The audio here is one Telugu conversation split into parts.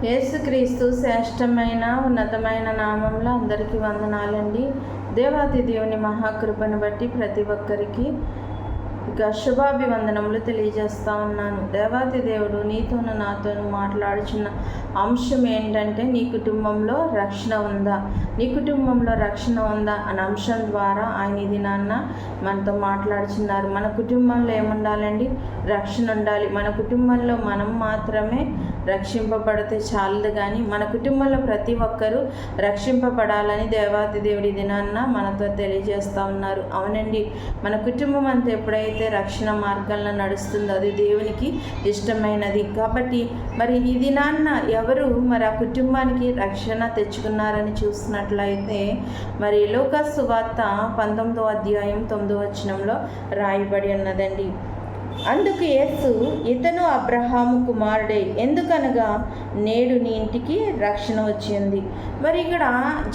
యేసుక్రీస్తు శ్రేష్టమైన ఉన్నతమైన నామంలో అందరికీ వందనాలండి. దేవాది దేవుని మహాకృపను బట్టి ప్రతి ఒక్కరికి ఇక శుభాభివందనములు తెలియజేస్తూ ఉన్నాను. దేవాది దేవుడు నీతోనూ నాతోనూ మాట్లాడుచున్న అంశం ఏంటంటే, నీ కుటుంబంలో రక్షణ ఉందా, నీ కుటుంబంలో రక్షణ ఉందా అనే అంశం ద్వారా ఆయన ఇది నాన్న మనతో మాట్లాడుచున్నారు. మన కుటుంబంలో ఏముండాలండి? రక్షణ ఉండాలి. మన కుటుంబంలో మనం మాత్రమే రక్షింపబడితే చాలదు, కానీ మన కుటుంబంలో ప్రతి ఒక్కరూ రక్షింపబడాలని దేవాది దేవుడి దినాన్న మనతో తెలియజేస్తూ ఉన్నారు. అవునండి, మన కుటుంబం అంతా ఎప్పుడైతే రక్షణ మార్గాల్లో నడుస్తుందో అది దేవునికి ఇష్టమైనది. కాబట్టి మరి ఈ దినాన్న ఎవరు మరి ఆ కుటుంబానికి రక్షణ తెచ్చుకున్నారని చూసినట్లయితే, మరి లూకాసు సువార్త 19వ అధ్యాయం 9వ వచనంలో రాయబడి ఉన్నదండి. అందుకు యేసు, ఇతను అబ్రహాము కుమారుడే, ఎందుకనగా నేడు నీ ఇంటికి రక్షణ వచ్చింది. మరి ఇక్కడ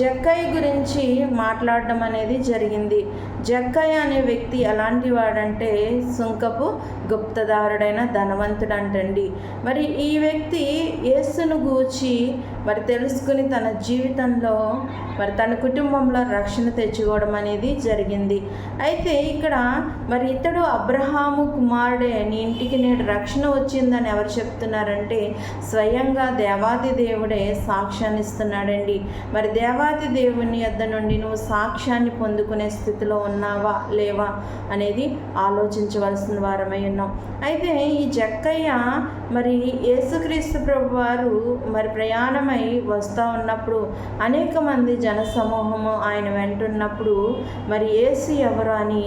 జక్కయ్య గురించి మాట్లాడడం అనేది జరిగింది. జక్కయ్య అనే వ్యక్తి ఎలాంటి వాడంటే, సుంకపు గుప్తదారుడైన ధనవంతుడు అంటండి. మరి ఈ వ్యక్తి యేసును గూర్చి మరి తెలుసుకుని తన జీవితంలో మరి తన కుటుంబంలో రక్షణ తెచ్చుకోవడం అనేది జరిగింది. అయితే ఇక్కడ మరి ఇతడు అబ్రహాము కుమారుడే, నీ ఇంటికి నేడు రక్షణ వచ్చిందని ఎవరు చెప్తున్నారంటే, స్వయంగా దేవాది దేవుడే సాక్ష్యాన్ని ఇస్తున్నాడండి. మరి దేవాది దేవుని యొద్ద నుండి నువ్వు సాక్ష్యాన్ని పొందుకునే స్థితిలో ఉన్నావా లేవా అనేది ఆలోచించవలసిన వారమై ఉన్నాం. అయితే ఈ జక్కయ్య మరి యేసుక్రీస్తు ప్రభు వారు మరి ప్రయాణమై వస్తూ ఉన్నప్పుడు అనేక మంది జనసమూహము ఆయన వెంటున్నప్పుడు మరి యేసు ఎవరు అని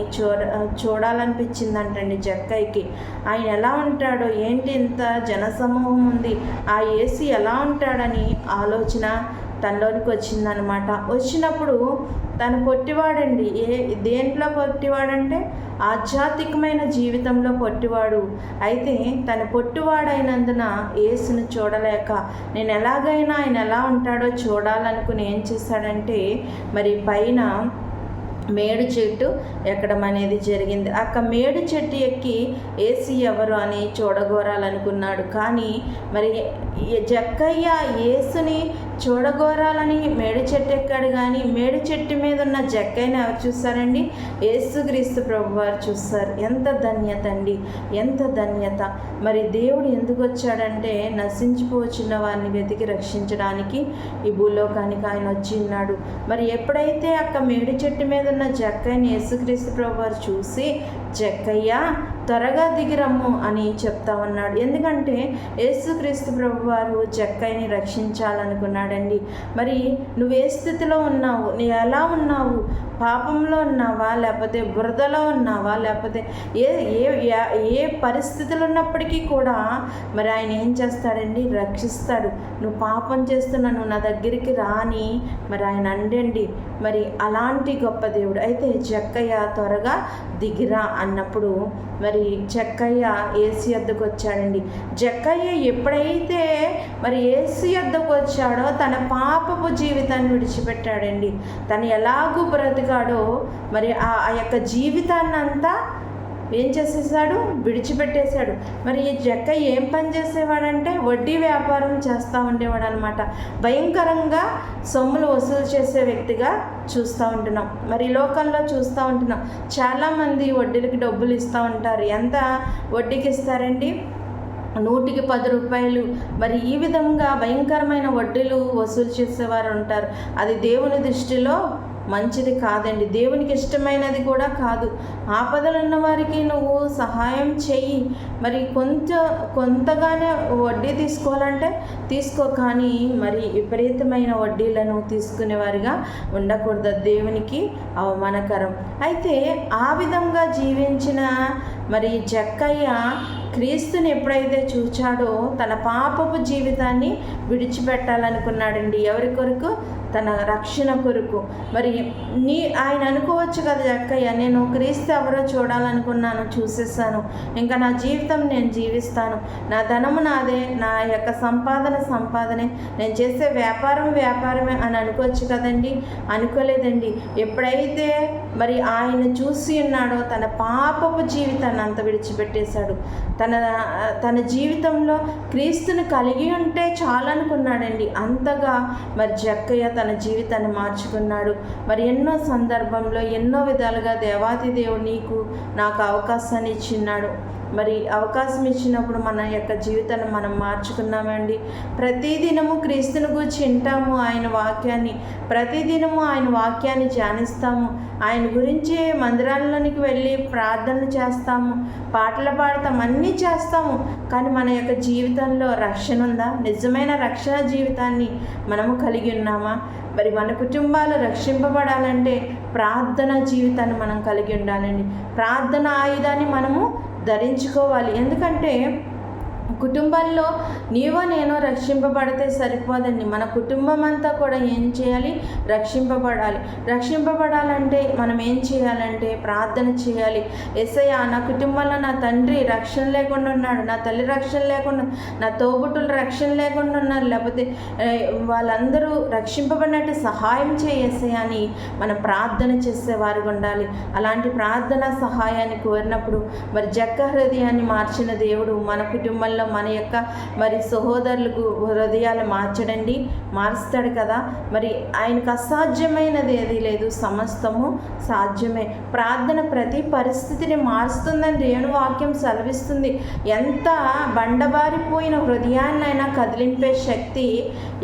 చూడాలనిపించిందంటండి జక్కయ్యకి. ఆయన ఎలా ఉంటాడో, ఏంటి ఇంత జనసమూహం ఉంది, ఆ యేసు ఎలా ఉంటాడని ఆలోచన తనలోనికి వచ్చిందనమాట. వచ్చినప్పుడు తను పొట్టివాడండి. దేంట్లో పొట్టివాడంటే ఆధ్యాత్మికమైన జీవితంలో పొట్టివాడు. అయితే తను పొట్టివాడైనందున యేసును చూడలేక, నేను ఎలాగైనా ఆయన ఎలా ఉంటాడో చూడాలనుకుని ఏం చేశాడంటే, మరి పైన మేడు చెట్టు ఎక్కడం అనేది జరిగింది. మేడు చెట్టు ఎక్కి యేసు ఎవరు అని చూడగోరాలనుకున్నాడు. కానీ మరి జక్కయ్య యేసుని చూడగోరాలని మేడు చెట్టు ఎక్కాడు, కానీ మేడు చెట్టు మీద ఉన్న జక్కయ్యని ఎవరు చూస్తారండి? యేసుక్రీస్తు ప్రభు వారు చూస్తారు. ఎంత ధన్యత అండి, ఎంత ధన్యత. మరి దేవుడు ఎందుకు వచ్చాడంటే, నశించిపోచున్న వారిని వెతికి రక్షించడానికి ఈ భూలోకానికి ఆయన వచ్చి ఉన్నాడు. మరి ఎప్పుడైతే మేడు చెట్టు మీద ఉన్న జక్కయ్యని యేసుక్రీస్తు ప్రభు వారు చూసి, జక్కయ్య త్వరగా దిగిరమ్ము అని చెప్తా ఉన్నాడు. ఎందుకంటే యేసుక్రీస్తు ప్రభు వారు జక్కయ్యని రక్షించాలనుకున్నాడండి. మరి నువ్వు ఏ స్థితిలో ఉన్నావు, నీ ఎలా ఉన్నావు? పాపంలో ఉన్నావా, లేకపోతే బురదలో ఉన్నావా, లేకపోతే ఏ పరిస్థితులు ఉన్నప్పటికీ కూడా మరి ఆయన ఏం చేస్తాడండి? రక్షిస్తాడు. నువ్వు పాపం చేస్తున్నా, నువ్వు నా దగ్గరికి రాని మరి ఆయన అండండి. మరి అలాంటి గొప్ప దేవుడు. అయితే జక్కయ్య త్వరగా దిగిరా అన్నప్పుడు మరి జక్కయ్య యేసు యొద్దకు వచ్చాడండి. జక్కయ్య ఎప్పుడైతే మరి యేసు యొద్దకు వచ్చాడో తన పాపపు జీవితాన్ని విడిచిపెట్టాడండి. తను ఎలాగూ బ్రతికాడో మరి ఆ యొక్క జీవితాన్ని అంతా ఏం చేసేసాడు? విడిచిపెట్టేశాడు. మరి ఈ జక్కయ్య ఏం పని చేసేవాడంటే, వడ్డీ వ్యాపారం చేస్తూ ఉండేవాడు అనమాట. భయంకరంగా సొమ్ములు వసూలు చేసే వ్యక్తిగా చూస్తూ ఉంటున్నాం. మరి లోకల్లో చూస్తూ ఉంటున్నాం. చాలామంది వడ్డీలకి డబ్బులు ఇస్తూ ఉంటారు. ఎంత వడ్డీకి ఇస్తారండి? 100కి 10 రూపాయలు. మరి ఈ విధంగా భయంకరమైన వడ్డీలు వసూలు చేసేవారు ఉంటారు. అది దేవుని దృష్టిలో మంచిది కాదండి, దేవునికి ఇష్టమైనది కూడా కాదు. ఆపదలు ఉన్న వారికి నువ్వు సహాయం చెయ్యి. మరి కొంతగానే వడ్డీ తీసుకోవాలంటే తీసుకో, కానీ మరి విపరీతమైన వడ్డీలను తీసుకునేవారిగా ఉండకూడదు. దేవునికి అవమానకరం. అయితే ఆ విధంగా జీవించిన మరి జక్కయ్య క్రీస్తుని ఎప్పుడైతే చూచాడో తన పాపపు జీవితాన్ని విడిచిపెట్టాలనుకున్నాడండి. ఎవరి కొరకు? తన రక్షణ కొరకు. మరి ఆయన అనుకోవచ్చు కదా జక్కయ్య, నేను క్రీస్తు ఎవరో చూడాలనుకున్నాను, చూసేసాను, ఇంకా నా జీవితం నేను జీవిస్తాను, నా ధనము నాదే, నా యొక్క సంపాదనే, నేను చేసే వ్యాపారమే అని అనుకోవచ్చు కదండి. అనుకోలేదండి. ఎప్పుడైతే మరి ఆయన చూసి ఉన్నాడో తన పాపపు జీవితాన్ని అంత విడిచిపెట్టేశాడు. తన జీవితంలో క్రీస్తుని కలిగి ఉంటే చాలనుకున్నాడండి. అంతగా మరి జక్కయ్య తన జీవితాన్ని మార్చుకున్నాడు. మరి ఎన్నో సందర్భంలో ఎన్నో విధాలుగా దేవాతి దేవుడు నాకు అవకాశాన్ని ఇచ్చిన్నాడు. మరి అవకాశం ఇచ్చినప్పుడు మన యొక్క జీవితాన్ని మనం మార్చుకున్నామండి. ప్రతిదినము క్రీస్తుని గురించి వింటాము, ఆయన వాక్యాన్ని ప్రతిదినము ఆయన వాక్యాన్ని ధ్యానిస్తాము, ఆయన గురించి మందిరాల్లోనికి వెళ్ళి ప్రార్థనలు చేస్తాము, పాటలు పాడతాము, అన్నీ చేస్తాము. కానీ మన యొక్క జీవితంలో రక్షణ ఉందా? నిజమైన రక్షణ జీవితాన్ని మనము కలిగి ఉన్నామా? మరి మన కుటుంబాలు రక్షింపబడాలంటే ప్రార్థన జీవితాన్ని మనం కలిగి ఉండాలండి. ప్రార్థన ఆయుధాన్ని మనము ధరించుకోవాలి. ఎందుకంటే కుటుంబంలో నీవో నేనో రక్షింపబడితే సరిపోదండి. మన కుటుంబం అంతా కూడా ఏం చేయాలి? రక్షింపబడాలంటే మనం ఏం చేయాలంటే ప్రార్థన చేయాలి. యేసయ్యా, నా కుటుంబంలో నా తండ్రి రక్షణ లేకుండా ఉన్నాడు, నా తల్లి రక్షణ లేకుండా, నా తోబుట్టులు రక్షణ లేకుండా ఉన్నారు, లేకపోతే వాళ్ళందరూ రక్షింపబడినట్టు సహాయం యేసయ్యా అని మనం ప్రార్థన చేసేవారుగా ఉండాలి. అలాంటి ప్రార్థన సహాయాన్ని కోరినప్పుడు మరి జక్క హృదయాన్ని మార్చిన దేవుడు మన కుటుంబంలో మన యొక్క మరి సహోదరులకు హృదయాలు మారుస్తాడు కదా. మరి ఆయనకు అసాధ్యమైనది ఏది లేదు, సమస్తము సాధ్యమే. ప్రార్థన ప్రతి పరిస్థితిని మారుస్తుందని దేవుని వాక్యం సెలవిస్తుంది. ఎంత బండబారిపోయిన హృదయాన్నైనా కదిలింపే శక్తి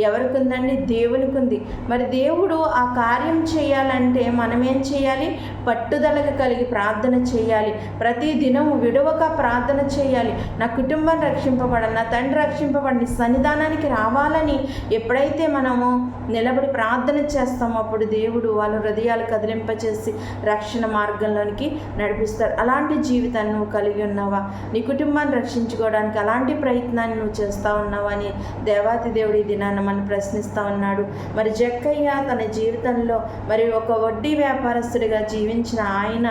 ఎవరికి ఉందండి? దేవునికి ఉంది. మరి దేవుడు ఆ కార్యం చేయాలంటే మనం ఏం చేయాలి? పట్టుదలగా కలిగి ప్రార్థన చేయాలి. ప్రతి దినము విడవక ప్రార్థన చేయాలి. నా కుటుంబం రక్షింపబడాలి, నా తండ్రి రక్షింపబడి సన్నిధానానికి రావాలని ఎప్పుడైతే మనము నిలబడి ప్రార్థన చేస్తామో అప్పుడు దేవుడు వాళ్ళ హృదయాలు కదిలింపచేసి రక్షణ మార్గంలోనికి నడిపిస్తాడు. అలాంటి జీవితాన్ని నువ్వు కలిగి ఉన్నావా? నీ కుటుంబాన్ని రక్షించుకోవడానికి అలాంటి ప్రయత్నాన్ని నువ్వు చేస్తూ ఉన్నావా అని దేవాతి దేవుడు ఈ దినాన్ని మనం ప్రశ్నిస్తూ ఉన్నాడు. మరి జక్కయ్య తన జీవితంలో మరి ఒక వడ్డీ వ్యాపారస్తుడిగా జీవించిన ఆయన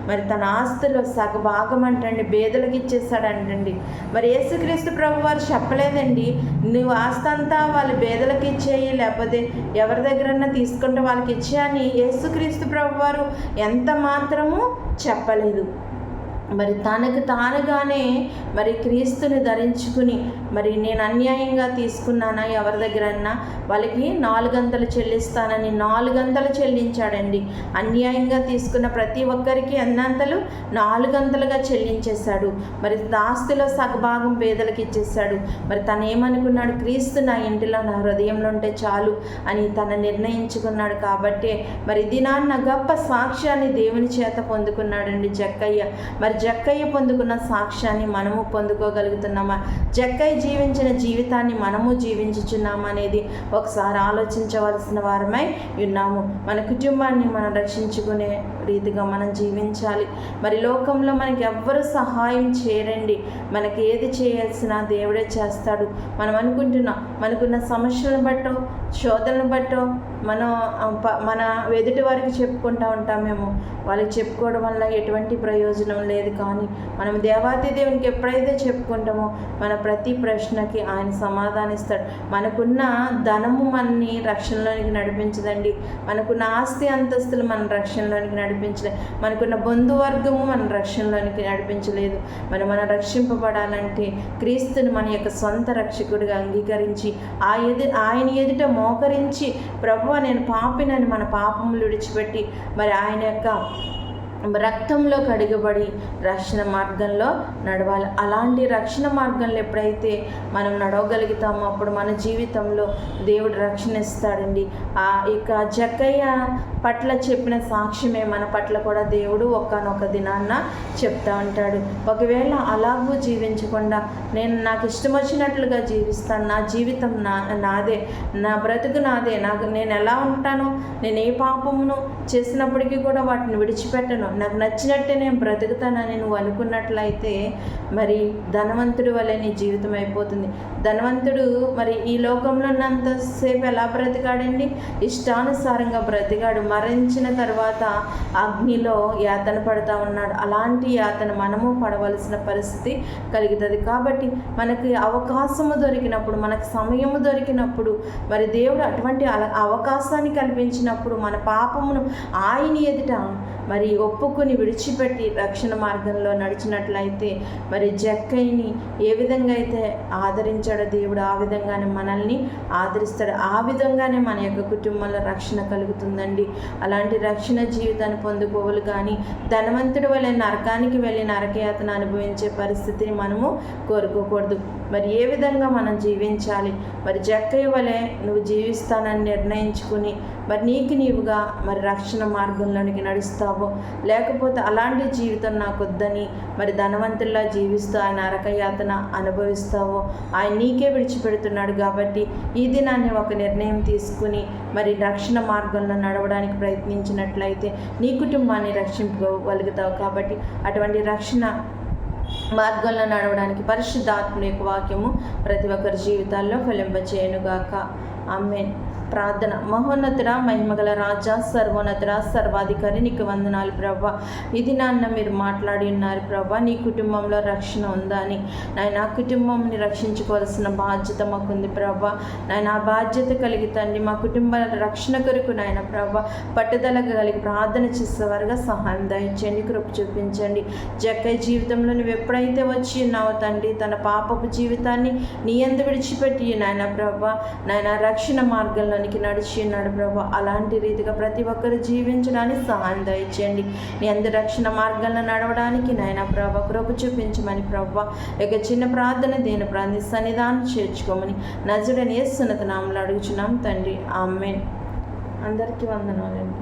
మరి తన ఆస్తులో సగభాగం అంటండి బేదలకు ఇచ్చేసాడంటండి. మరి యేసుక్రీస్తు ప్రభు వారు చెప్పలేదండి, నువ్వు ఆస్తంతా వాళ్ళ బేదలకు ఇచ్చేయి, లేకపోతే ఎవరి దగ్గరన్నా తీసుకుంటే వాళ్ళకి ఇచ్చే అని యేసుక్రీస్తు ప్రభు వారు ఎంత మాత్రము చెప్పలేదు. మరి తనకు తానుగానే మరి క్రీస్తుని ధరించుకుని మరి నేను అన్యాయంగా తీసుకున్నానా ఎవరి దగ్గరన్నా వాళ్ళకి 4 చెల్లిస్తానని 4 చెల్లించాడండి. అన్యాయంగా తీసుకున్న ప్రతి ఒక్కరికి అన్నంతలు 4 చెల్లించేశాడు. మరి ఆస్తిలో సగభాగం పేదలకు ఇచ్చేశాడు. మరి తను ఏమనుకున్నాడు? క్రీస్తు నా ఇంటిలో నా హృదయంలో ఉంటే చాలు అని తను నిర్ణయించుకున్నాడు. కాబట్టి మరి దినాన్న గొప్ప సాక్ష్యాన్ని దేవుని చేత పొందుకున్నాడండి జక్కయ్య. మరి జక్కయ్య పొందుకున్న సాక్ష్యాన్ని మనము పొందుకోగలుగుతున్నామా? జక్కయ్య జీవించిన జీవితాన్ని మనము జీవించుచున్నామా అనేది ఒకసారి ఆలోచించవలసిన వారమై ఉన్నాము. మన కుటుంబాన్ని మనం రక్షించుకునే రీతిగా మనం జీవించాలి. మరి లోకంలో మనకి ఎవ్వరు సహాయం చేయరండి. మనకి ఏది చేయాల్సిన దేవుడే చేస్తాడు. మనం అనుకుంటున్నాం మనకున్న సమస్యలను బట్టో శోధనను బట్టో మన ఎదుటి వారికి చెప్పుకుంటూ ఉంటామేమో. వాళ్ళకి చెప్పుకోవడం వల్ల ఎటువంటి ప్రయోజనం లేదు. కానీ మనం దేవాతి దేవునికి ఎప్పుడైతే చెప్పుకుంటామో మన ప్రతి ప్రశ్నకి ఆయన సమాధానిస్తాడు. మనకున్న ధనము మనని రక్షణలోనికి నడిపించదండి. మనకున్న ఆస్తి అంతస్తులు మన రక్షణలోనికి నడిపించలేదు. మనకున్న బంధువర్గము మన రక్షణలోనికి నడిపించలేదు. మనం రక్షింపబడాలంటే క్రీస్తుని మన యొక్క సొంత రక్షకుడిగా అంగీకరించి ఆయన ఎదుట మోకరించి ప్రభువా నేను పాపినని మన పాపములు విడిచిపెట్టి మరి ఆయన యొక్క రక్తంలో కడిగబడి రక్షణ మార్గంలో నడవాలి. అలాంటి రక్షణ మార్గంలో ఎప్పుడైతే మనం నడవగలుగుతామో అప్పుడు మన జీవితంలో దేవుడు రక్షణ ఇస్తాడండి. ఇక జక్కయ్య పట్ల చెప్పిన సాక్ష్యమే మన పట్ల కూడా దేవుడు ఒకానొక దినాన్న చెప్తా ఉంటాడు. ఒకవేళ అలాగూ జీవించకుండా నాకు ఇష్టం వచ్చినట్లుగా జీవిస్తాను, నా జీవితం నాదే, నా బ్రతుకు నాదే, నేను ఎలా ఉంటానో, నేను ఏ పాపమును చేసినప్పటికీ కూడా వాటిని విడిచిపెట్టను, నాకు నచ్చినట్టే నేను బ్రతుకుతానని నువ్వు అనుకున్నట్లయితే మరి ధనవంతుడి వల్లే నీ జీవితం అయిపోతుంది. ధనవంతుడు మరి ఈ లోకంలో ఉన్నంతసేపు ఎలా బ్రతికాడండి? ఇష్టానుసారంగా బ్రతికాడు. మరణించిన తర్వాత అగ్నిలో యాతన పడుతూ ఉన్నాడు. అలాంటి యాతన మనము పడవలసిన పరిస్థితి కలుగుతుంది. కాబట్టి మనకి అవకాశము దొరికినప్పుడు, మనకు సమయము దొరికినప్పుడు, మరి దేవుడు అటువంటి అవకాశాన్ని కల్పించినప్పుడు మన పాపమును ఆయన ఎదుట మరి ఒప్పుకొని విడిచిపెట్టి రక్షణ మార్గంలో నడిచినట్లయితే మరి జక్కయ్యని ఏ విధంగా అయితే ఆదరించాడో దేవుడు, ఆ విధంగానే మనల్ని ఆదరిస్తాడు. ఆ విధంగానే మన యొక్క కుటుంబంలో రక్షణ కలుగుతుందండి. అలాంటి రక్షణ జీవితాన్ని పొందుకోవాలి. కానీ ధనవంతుడి వలె నరకానికి వెళ్ళి నరకయాతన అనుభవించే పరిస్థితిని మనము కోరుకోకూడదు. మరి ఏ విధంగా మనం జీవించాలి? మరి జక్కయ్య వలె నువ్వు జీవిస్తానని నిర్ణయించుకుని మరి నీవుగా మరి రక్షణ మార్గంలోనికి నడుస్తావో, లేకపోతే అలాంటి జీవితం నాకు వద్దని మరి ధనవంతుల్లా జీవిస్తూ ఆయన నరకయాతన అనుభవిస్తావో, ఆయన నీకే విడిచిపెడుతున్నాడు. కాబట్టి ఈ దినాన్ని ఒక నిర్ణయం తీసుకుని మరి రక్షణ మార్గంలో నడవడానికి ప్రయత్నించినట్లయితే నీ కుటుంబాన్ని రక్షించుకోగలుగుతావు. కాబట్టి అటువంటి రక్షణ మార్గంలో నడవడానికి పరిశుద్ధాత్మ యొక్క వాక్యము ప్రతి ఒక్కరి జీవితాల్లో ఫలింపచేయునుగాక. ఆమేన్. ప్రార్థన. మహోన్నతుడా, మహిమగల రాజా, సర్వోన్నతుడా, సర్వాధికారి, నీకు వందనాలు ప్రభా. ఇది నాన్న మీరు మాట్లాడి ఉన్నారు ప్రభా, నీ కుటుంబంలో రక్షణ ఉందా అని. నాయన ఆ కుటుంబంని రక్షించుకోవాల్సిన బాధ్యత మాకుంది ప్రభా. నాయన ఆ బాధ్యత కలిగి తండ్రి మా కుటుంబ రక్షణ కొరకు నాయన ప్రభా పట్టుదల కలిగి ప్రార్థన చేసేవారుగా సహాయం దయచేయండి, కృప చూపించండి. జక్కయ్య జీవితంలో నువ్వు ఎప్పుడైతే వచ్చి ఉన్నావో తండ్రి, తన పాపపు జీవితాన్ని నీ యందు విడిచిపెట్టి నాయన ప్రభా నాయన రక్షణ మార్గంలో నడిచి ఉన్నాడు ప్రభా. అలాంటి రీతిగా ప్రతి ఒక్కరు జీవించడానికి సహాయం దయచేయండి. నీ అందరి రక్షణ మార్గంలో నడవడానికి నాయన ప్రభా కృప చూపించమని ప్రభా ఇక చిన్న ప్రార్థన దీని ప్రార్థన సన్నిధానం చేర్చుకోమని నజరుడైన యేసు నామములో అడుగుచున్నాం తండ్రి. ఆమేన్. అందరికీ వందనాలండి.